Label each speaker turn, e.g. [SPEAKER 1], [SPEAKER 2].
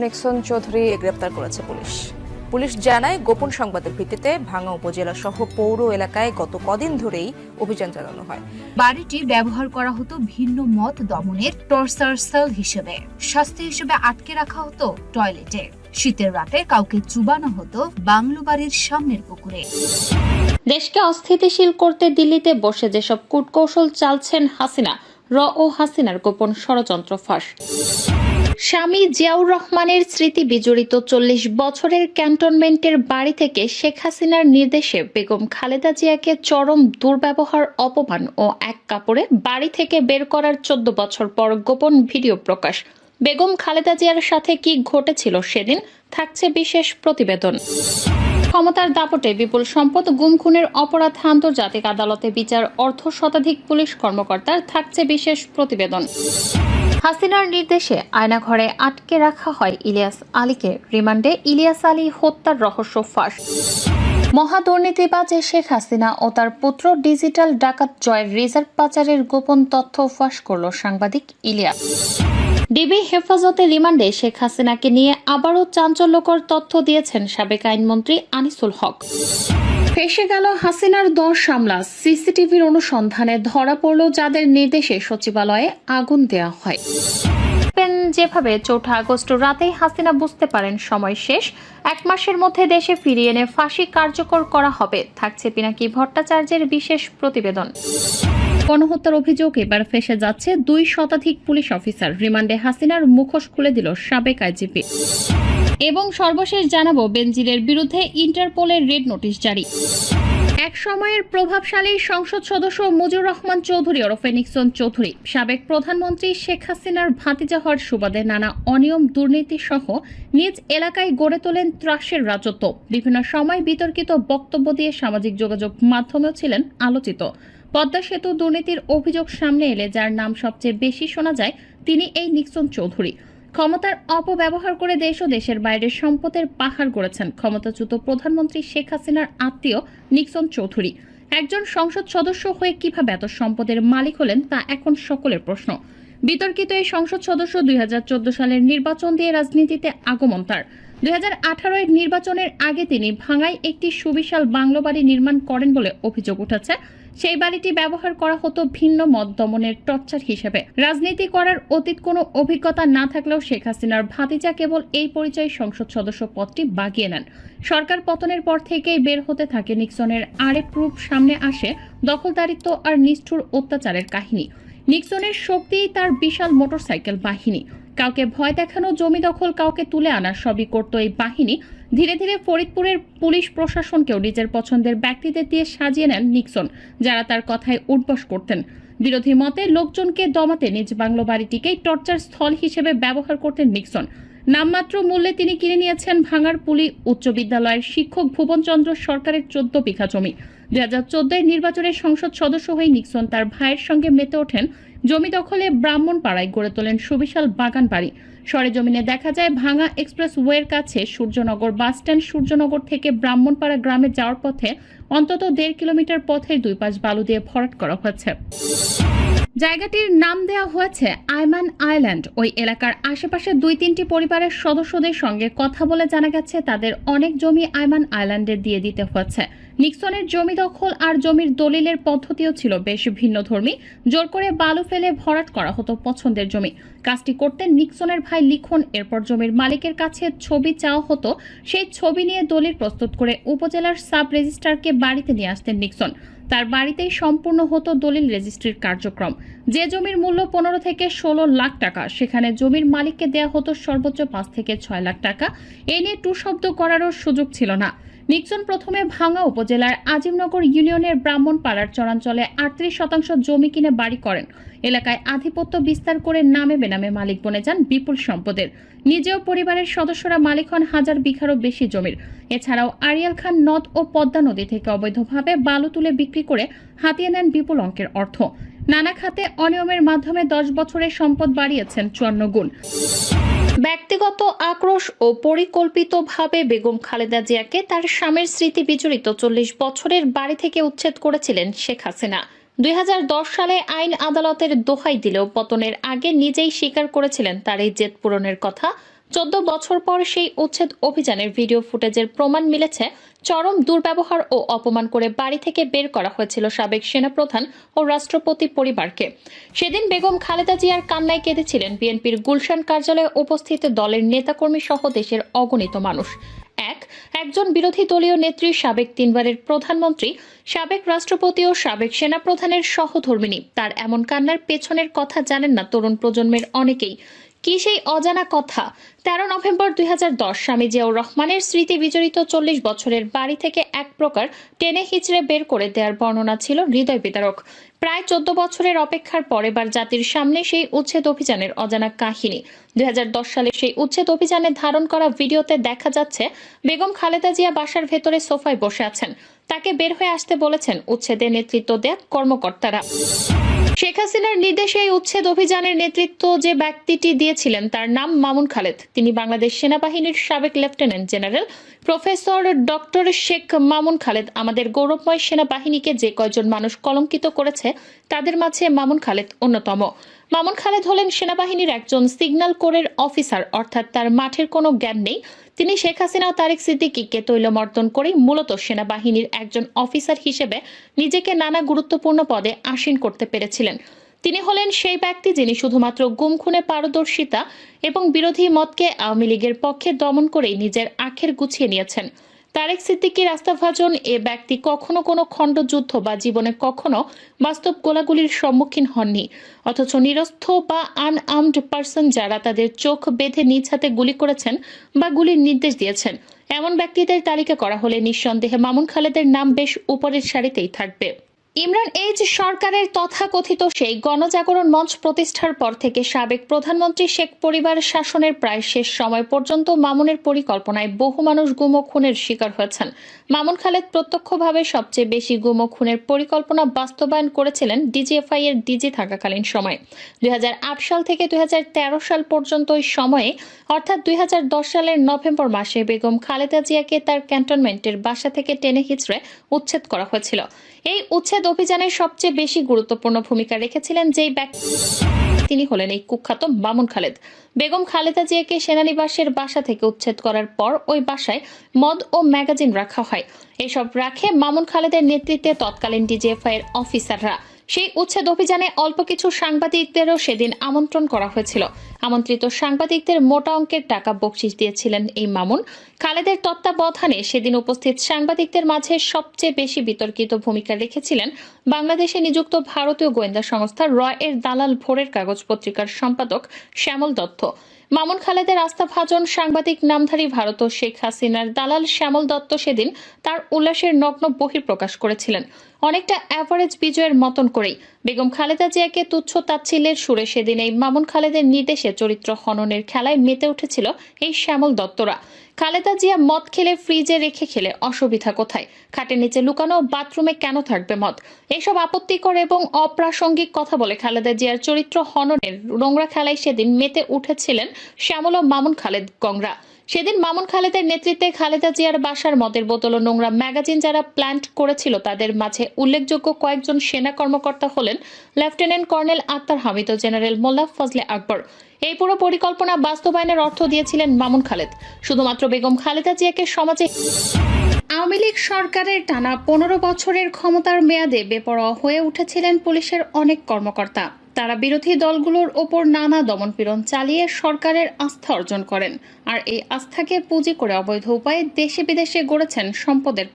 [SPEAKER 1] Nixon Chowdhury গ্রেপ্তার করেছে police. Police জানায়, গোপন সংবাদের ভিত্তিতে ভাঙ্গা উপজেলা সহ পৌর এলাকায় গত কদিন ধরেই অভিযান চালানো হয়।
[SPEAKER 2] বাড়িটি ব্যবহার করা হতো ভিন্ন মত দমনের টর্চার সেল হিসেবে। শাস্তি হিসেবে আটকে রাখা হতো টয়লেটে। শীতের রাতে কাউকে চুবানো হতো বাংলো বাড়ির সামনের পুকুরে।
[SPEAKER 3] দেশকে অস্থিতিশীল করতে দিল্লিতে বসে যেসব কূটকৌশল চালছেন হাসিনা, ও হাসিনার গোপন ষড়যন্ত্র ফাঁস। স্বামী জিয়াউর রহমানের স্মৃতি বিজড়িত 40 বছরের ক্যান্টনমেন্টের বাড়ি থেকে শেখ হাসিনার নির্দেশে বেগম খালেদা জিয়াকে চরম দুর্ব্যবহার, অপমান ও এক কাপড়ে বাড়ি থেকে বের করার 14 বছর পর গোপন ভিডিও প্রকাশ। বেগম খালেদা জিয়ার সাথে কি ঘটেছিল সেদিন, থাকছে বিশেষ প্রতিবেদন। ক্ষমতার দাপটে বিপুল সম্পদ গুম খুনের অপরাধ, আন্তর্জাতিক আদালতে বিচার, অর্ধ শতাধিক পুলিশ কর্মকর্তার, থাকছে বিশেষ প্রতিবেদন। হাসিনার নির্দেশে আয়নাঘরে আটকে রাখা হয় ইলিয়াস আলীকে, রিমান্ডে ইলিয়াস আলী হত্যার রহস্য ফাঁস। মহাদুর্নীতিবাজ শেখ হাসিনা ও তার পুত্র ডিজিটাল ডাকাত জয়ের রিজার্ভ পাচারের গোপন তথ্য ফাঁস করল সাংবাদিক ইলিয়াস। ডিবি হেফাজতে রিমান্ডে শেখ হাসিনাকে নিয়ে আবারও চাঞ্চল্যকর তথ্য দিয়েছেন সাবেক আইনমন্ত্রী আনিসুল হক। ফেসে গেল হাসিনার 10 মামলা, সিসিটিভির অনুসন্ধানে ধরা পড়ল যাদের নির্দেশে সচিবালয়ে আগুন দেওয়া হয়। যেভাবে 4 আগস্ট রাতেই হাসিনা বুঝতে পারেন সময় শেষ, 1 মাসের মধ্যে দেশে ফিরিয়ে এনে ফাঁসি কার্যকর করা হবে, থাকছে পিনাকি ভট্টাচার্যের বিশেষ প্রতিবেদন। গণহত্যার অভিযোগ এবার ফেসে যাচ্ছে 2 শতাধিক পুলিশ অফিসার, রিমান্ডে হাসিনার মুখোশ খুলে দিল সাবেক আইজিপি। এবং সর্বশেষ জানাবো, বেনজিরের বিরুদ্ধে ইন্টারপোলের রেড নোটিশ জারি। এক সময়ের প্রভাবশালী সংসদ সদস্য মুজিবুর রহমান চৌধুরী ওরফে নিক্সন চৌধুরী সাবেক প্রধানমন্ত্রী শেখ হাসিনার ভাতিজা হওয়ার সুবাদে নানা অনিয়ম, দুর্নীতি সহ নিজ এলাকায় গড়ে তোলেন ত্রাসের রাজত্ব। বিভিন্ন সময় বিতর্কিত বক্তব্য দিয়ে সামাজিক যোগাযোগ মাধ্যমেও ছিলেন আলোচিত। পদ্মা সেতু দুর্নীতির অভিযোগ সামনে এলে যার নাম সবচেয়ে বেশি শোনা যায়, তিনি এই নিক্সন চৌধুরী। ক্ষমতার অপব্যবহার করে দেশ ও দেশের বাইরের সম্পদের পাহাড় গড়েছেন ক্ষমতাচ্যুত প্রধানমন্ত্রী শেখ হাসিনার আত্মীয় নিক্সন চৌধুরী। একজন সংসদ সদস্য হয়ে কিভাবে এত সম্পদের মালিক হলেন, তা এখন সকলের প্রশ্ন। বিতর্কিত এই সংসদ সদস্য 2014 সালের নির্বাচন দিয়ে রাজনীতিতে আগমন তার। 2018 এর নির্বাচনের আগে তিনি ভাঙ্গায় একটি সুবিশাল বাংলো বাড়ি নির্মাণ করেন বলে অভিযোগ উঠেছে। সেই বাড়িটি ব্যবহার করা হতো ভিন্ন মত দমনের টর্চার হিসেবে। রাজনীতি করার অতীত কোনো অভিজ্ঞতা না থাকলেও শেখ হাসিনার ভাতিজা কেবল এই পরিচয় সংসদ সদস্য পদটি বাগিয়ে নেন। সরকার পতনের পর থেকেই বের হতে থাকে নিক্সনের আরেক রূপ, সামনে আসে দখলদারিত্ব আর নিষ্ঠুর অত্যাচারের কাহিনী। নিক্সনের শক্তিই তার বিশাল মোটরসাইকেল বাহিনী। কাউকে ভয় দেখানো, জমি দখল, কাউকে তুলে আনা, সবই করত এই বাহিনী। ধীরে ধীরে ফরিদপুরের পুলিশ প্রশাসনকেও নিজের পছন্দের ব্যক্তিদের দিয়ে সাজিয়ে নেন নিক্সন, যারা তার কথায় উঠবস করতেন। বিরোধী মতে লোকজনকে দমাতে নিজ বাংলো বাড়িটিকেই টর্চার স্থল হিসেবে ব্যবহার করতেন নিক্সন। নামমাত্র মূল্যে তিনি কিনে নিয়েছেন ভাঙ্গার পুলি উচ্চ বিদ্যালয়ের শিক্ষক ভুবনচন্দ্র সরকারের 14 বিঘা জমি। 2014 নির্বাচনের সংসদ সদস্য হয়ে নিক্সন তার ভাইয়ের সঙ্গে মেতে ওঠেন জমি দখলে। ব্রাহ্মণপাড়ায় গড়ে তোলেন সুবিশাল বাগান বাড়ি। সরেজমিনে দেখা যায়, ভাঙ্গা এক্সপ্রেস ওয়ের কাছে সূর্যনগর বাসস্ট্যান্ড, সূর্যনগর থেকে ব্রাহ্মণপাড়া গ্রামে যাওয়ার পথে অন্তত 1.5 কিলোমিটার পথের 2 পাশ বালু দিয়ে ভরাট করা হয়েছে। জায়গাটির নাম দেওয়া হয়েছে আইমান আইল্যান্ড। ওই এলাকার আশেপাশে 2-3টি পরিবারের সদস্যদের সঙ্গে কথা বলে জানা গেছে, তাদের অনেক জমি আইমান আইল্যান্ডে দিয়ে দিতে হয়েছে। নিক্সনের জমি দখল আর জমির দলিলের পদ্ধতিও ছিল বেশ ভিন্নধর্মী। জোর করে বালু ফেলে ভরাট করা হতো পছন্দের জমি। কাজটি করতেন নিক্সনের ভাই লিখন। এরপর জমির মালিকের কাছে ছবি চাওয়া হতো। সেই ছবি নিয়ে দলিল প্রস্তুত করে উপজেলার সাব রেজিস্ট্রারকে বাড়িতে নিয়ে আসতেন নিক্সন। তার বাড়িতেই সম্পূর্ণ হতো দলিল রেজিস্ট্রির কার্যক্রম। যে জমির মূল্য 15 থেকে 16 লাখ টাকা, সেখানে জমির মালিককে দেয়া হতো সর্বোচ্চ 5 থেকে 6 লাখ টাকা। এ নিয়ে টু শব্দ করারও সুযোগ ছিল না। নিক্সন প্রথমে ভাঙ্গা উপজেলার আজিমনগর ইউনিয়নের ব্রাহ্মণপাড়ার চরাঞ্চলে 38% জমি কিনে বাড়ি করেন। এলাকায় আধিপত্য বিস্তার করে নামে বেনামে মালিক বনে যান বিপুল সম্পদের। নিজেও পরিবারের সদস্যরা মালিক হন 1000 বিঘারও বেশি জমির। এছাড়াও আরিয়াল খান নদ ও পদ্মা নদী থেকে অবৈধভাবে বালু তুলে বিক্রি করে হাতিয়ে নেন বিপুল অঙ্কের অর্থ। নানা খাতে অনিয়মের মাধ্যমে 10 বছরের সম্পদ বাড়িয়েছেন 54 গুণ। ব্যক্তিগত আক্রোশ ও পরিকল্পিতভাবে বেগম খালেদা জিয়াকে তার স্বামীর স্মৃতি বিজড়িত 40 বছরের বাড়ি থেকে উচ্ছেদ করেছিলেন শেখ হাসিনা। 2010 সালে আইন আদালতের দোহাই দিলেও পতনের আগে নিজেই স্বীকার করেছিলেন তার এই জেদ পূরণের কথা। 14 বছর পর সেই উচ্ছেদ অভিযানের ভিডিও ফুটেজের প্রমাণ মিলেছে। চরম দুর্ব্যবহার ও অপমান করে বাড়ি থেকে বের করা হয়েছিল সাবেক সেনাপ্রধান ও রাষ্ট্রপতি পরিবারকে। সেদিন বেগম খালেদা জিয়ার কান্নায় কেঁদেছিলেন বিএনপির গুলশান কার্যালয়ে উপস্থিত দলের নেতাকর্মী সহ দেশের অগণিত মানুষ। একজন বিরোধী দলীয় নেত্রী, সাবেক 3 বারের প্রধানমন্ত্রী, সাবেক রাষ্ট্রপতি ও সাবেক সেনাপ্রধানের সহধর্মিণী। তার এমন কান্নার পেছনের কথা জানেন না তরুণ প্রজন্মের অনেকেই। কি সেই অজানা কথা? 13 নভেম্বর 2010 স্বামী জিয়াউর রহমানের স্মৃতি বিজড়িত 40 বছরের বাড়ি থেকে এক প্রকার টেনে হিচড়ে বের করে দেওয়ার বর্ণনা ছিল হৃদয় বিদারক। প্রায় 14 বছরের অপেক্ষার পর এবার জাতির সামনে সেই উচ্ছেদ অভিযানের অজানা কাহিনী। 2010 সালে সেই উচ্ছেদ অভিযানে ধারণ করা ভিডিওতে দেখা যাচ্ছে বেগম খালেদা জিয়া বাসার ভেতরে সোফায় বসে আছেন। তাকে বের হয়ে আসতে বলেছেন উচ্ছেদে নেতৃত্ব দেয়া কর্মকর্তারা। শেখ হাসিনার নির্দেশে এই উচ্ছেদ অভিযানের নেতৃত্ব যে ব্যক্তিটি দিয়েছিলেন তার নাম মামুন খালেদ। তিনি বাংলাদেশ সেনাবাহিনীর সাবেক lieutenant general professor doctor Sheikh Mamun Khaled. আমাদের গৌরবময় সেনাবাহিনীকে যে কয়জন মানুষ কলঙ্কিত করেছে তাদের মাঝে মামুন খালেদ অন্যতম। মামুন খালেদ হলেন সেনাবাহিনীর একজন সিগন্যাল কোরের অফিসার, অর্থাৎ তার মাঠের কোনো জ্ঞান নেই। তিনি শেখ হাসিনা ও তারেক সিদ্দিকীকে তৈলমর্দন করেই মূলত সেনাবাহিনীর একজন অফিসার হিসেবে নিজেকে নানা গুরুত্বপূর্ণ পদে আসীন করতে পেরেছিলেন। তিনি হলেন সেই ব্যক্তি যিনি শুধুমাত্র গুম খুনে পারদর্শিতা এবং বিরোধী মতকে আওয়ামী লীগের পক্ষে দমন করেই নিজের আখের গুছিয়ে নিয়েছেন। তারেক সিদ্দিকীর আস্থাভাজন এ ব্যক্তি কখনো কোনো খণ্ডযুদ্ধ বা জীবনে কখনো বাস্তব গোলাগুলির সম্মুখীন হননি, অথচ নিরস্ত্র বা আনআর্মড পার্সন যারা তাদের চোখ বেঁধে নিজ হাতে গুলি করেছেন বা গুলির নির্দেশ দিয়েছেন, এমন ব্যক্তিদের তালিকা করা হলে নিঃসন্দেহে মামুন খালেদের নাম বেশ উপরের সারিতেই থাকবে। ইমরান এইচ সরকারের তথাকথিত সেই গণজাগরণ মঞ্চ প্রতিষ্ঠার পর থেকে সাবেক প্রধানমন্ত্রী শেখ পরিবার শাসনের প্রায় শেষ সময় পর্যন্ত মামুনের পরিকল্পনায় বহু মানুষ গুম ও খুনের শিকার হয়েছেন। মামুন খালেদ প্রত্যক্ষভাবে সবচেয়ে বেশি গুম ও খুনের পরিকল্পনা বাস্তবায়ন করেছিলেন ডিজিএফআই এর ডিজি থাকাকালীন সময়ে। 2008 সাল থেকে 2013 সাল পর্যন্ত ওই সময়ে, অর্থাৎ 2010 সালের নভেম্বর মাসে বেগম খালেদা জিয়াকে তার ক্যান্টনমেন্টের বাসা থেকে টেনে হিচড়ে উচ্ছেদ করা হয়েছিল। এই উচ্ছেদ অভিযানের সবচেয়ে বেশি গুরুত্বপূর্ণ ভূমিকা রেখেছিলেন যেই ব্যক্তি, তিনি হলেন এই কুখ্যাত মামুন খালেদ। বেগম খালেদা জিয়াকে সেনানিবাসের বাসা থেকে উচ্ছেদ করার পর ওই বাসায় মদ ও ম্যাগাজিন রাখা হয়। এসব রাখে মামুন খালেদের নেতৃত্বে তৎকালীন ডিজিএফআই এর অফিসাররা। সেই উচ্ছেদ অভিযানে অল্প কিছু সাংবাদিকদেরও সেদিন আমন্ত্রণ করা হয়েছিল। আমন্ত্রিত সাংবাদিকদের মোটা অঙ্কের টাকা বকশিশ দিয়েছিলেন এই মামুন। খালেদের তত্ত্বাবধানে সেদিন উপস্থিত সাংবাদিকদের মাঝে সবচেয়ে বেশি বিতর্কিত ভূমিকা রেখেছিলেন বাংলাদেশে নিযুক্ত ভারতীয় গোয়েন্দা সংস্থা র এর দালাল ভোরের কাগজ পত্রিকার সম্পাদক শ্যামল দত্ত। মামুন খালেদের আস্থাভাজন সাংবাদিক নামধারী ভারত ও শেখ হাসিনার দালাল শ্যামল দত্ত সেদিন তার উল্লাসের নগ্ন বহিঃপ্রকাশ করেছিলেন। অনেকটা অ্যাভারেজ বিজয়ের মতন করেই বেগম খালেদা জিয়াকে তুচ্ছ তাচ্ছিল্যের সুরে সেদিন এই মামুন খালেদের নির্দেশে চরিত্র হননের খেলায় মেতে উঠেছিল এই শ্যামল দত্তরা। খালেদা জিয়া মদ খেলে ফ্রিজে রেখে খেলে অসুবিধা কোথায়? খাটের নিচে লুকানো বাথরুমে কেন থাকবে মদ? এইসব আপত্তিকর এবং অপ্রাসঙ্গিক কথা বলে খালেদা জিয়ার চরিত্র হননের নোংরা খেলায় সেদিন মেতে উঠেছিলেন শ্যামল ও মামুন খালেদ গংরা। সেদিন মামুন খালেদের নেতৃত্বে খালেদা জিয়ার বাসার মদের বোতল ও নোংরা ম্যাগাজিন যারা প্ল্যান্ট করেছিল তাদের মাঝে উল্লেখযোগ্য কয়েকজন সেনা কর্মকর্তা হলেন লেফটেন্যান্ট কর্নেল আক্তার হামিদ ও জেনারেল মোল্লা ফজলে আকবর। এই পুরো পরিকল্পনা বাস্তবায়নের অর্থ দিয়েছিলেন মামুন খালেদ। শুধুমাত্র বেগম খালেদা জিয়াকে সমাজে আওয়ামী লীগ সরকারের টানা 15 বছরের ক্ষমতার মেয়াদে বেপরোয়া হয়ে উঠেছিলেন পুলিশের অনেক কর্মকর্তা। তারা বিরোধী দলগুলোর ওপর নানা দমনপীড়ন চালিয়ে সরকারের আস্থা অর্জন করেন, আর এই আস্থাকে পুঁজি করে অবৈধ উপায়ে দেশে বিদেশে গড়েছেন সম্পদের